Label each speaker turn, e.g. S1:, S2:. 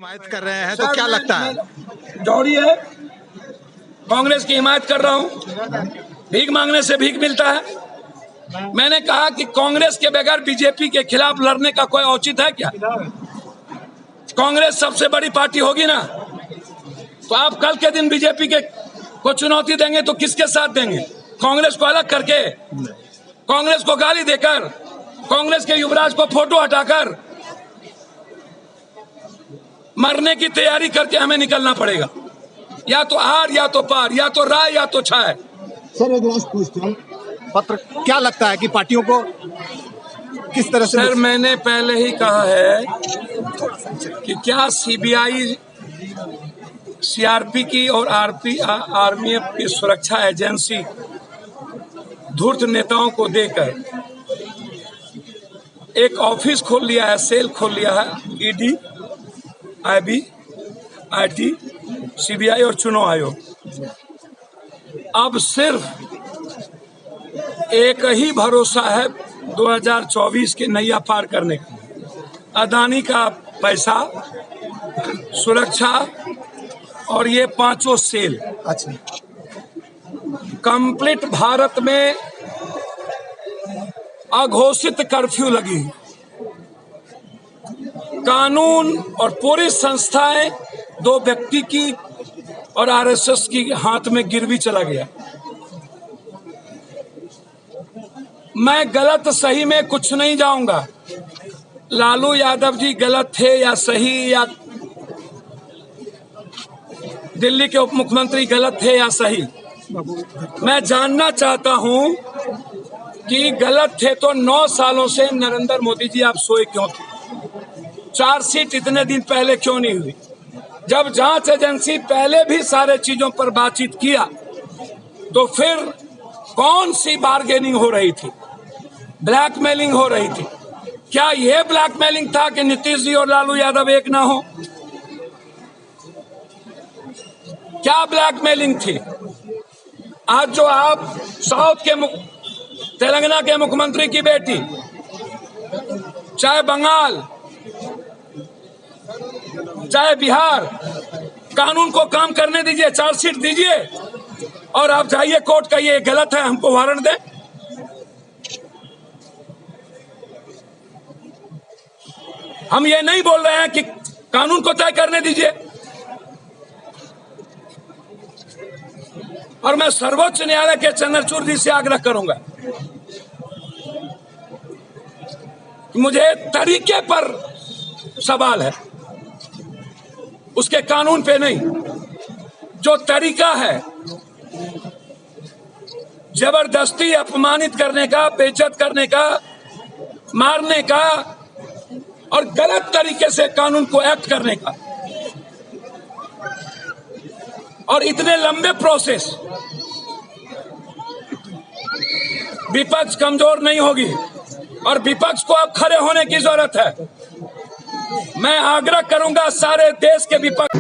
S1: हिमायत कर रहे हैं तो क्या लगता है?
S2: दौड़ी है, कांग्रेस की हिमायत कर रहा हूं। भीख मांगने से भीख मिलता है। मैंने कहा कि कांग्रेस के बगैर बीजेपी के खिलाफ लड़ने का कोई औचित्य है क्या? कांग्रेस सबसे बड़ी पार्टी होगी ना, तो आप कल के दिन बीजेपी के को चुनौती देंगे तो किसके साथ देंगे? कांग्रेस को अलग करके, कांग्रेस को गाली देकर, कांग्रेस के युवराज को फोटो हटाकर मरने की तैयारी करके हमें निकलना पड़ेगा। या तो आर या तो पार, या तो राय या तो छाय।
S1: सर एक लास्ट क्वेश्चन, पत्र क्या लगता है कि पार्टियों को किस तरह से?
S2: सर मैंने पहले ही कहा है कि क्या सीबीआई, सीआरपी की और आर्मी की सुरक्षा एजेंसी धूर्त नेताओं को देकर एक ऑफिस खोल लिया है, सेल खोल लिया है, ईडी, आईबी, आईटी, सीबीआई और चुनाव आयोग। अब सिर्फ एक ही भरोसा है 2024 के नैया पार करने का, अदानी का पैसा, सुरक्षा और ये पांचों सेल।
S1: अच्छा,
S2: कंप्लीट भारत में अघोषित कर्फ्यू लगी, कानून और पूरी संस्थाएं दो व्यक्ति की और आरएसएस की हाथ में गिरवी चला गया। मैं गलत सही में कुछ नहीं जाऊंगा, लालू यादव जी गलत थे या सही, या दिल्ली के उप मुख्यमंत्री गलत थे या सही। मैं जानना चाहता हूं कि गलत थे तो 9 सालों से नरेंद्र मोदी जी आप सोए क्यों थे? चार्जशीट इतने दिन पहले क्यों नहीं हुई? जब जांच एजेंसी पहले भी सारे चीजों पर बातचीत किया तो फिर कौन सी बार्गेनिंग हो रही थी, ब्लैकमेलिंग हो रही थी? क्या यह ब्लैकमेलिंग था कि नीतीश जी और लालू यादव एक ना हो? क्या ब्लैकमेलिंग थी? आज जो आप साउथ के तेलंगाना के मुख्यमंत्री की बेटी, चाहे बंगाल, चाहे बिहार, कानून को काम करने दीजिए, चार्जशीट दीजिए और आप जाइए कोर्ट का ये गलत है, हमको वारंट दें। हम ये नहीं बोल रहे हैं कि कानून को तय करने दीजिए। और मैं सर्वोच्च न्यायालय के चंद्रचूड़ जी से आग्रह करूंगा कि मुझे तरीके पर सवाल है, उसके कानून पे नहीं। जो तरीका है जबरदस्ती अपमानित करने का, बेइज्जत करने का, मारने का और गलत तरीके से कानून को एक्ट करने का, और इतने लंबे प्रोसेस, विपक्ष कमजोर नहीं होगी और विपक्ष को अब खड़े होने की जरूरत है। मैं आग्रह करूंगा सारे देश के विपक्ष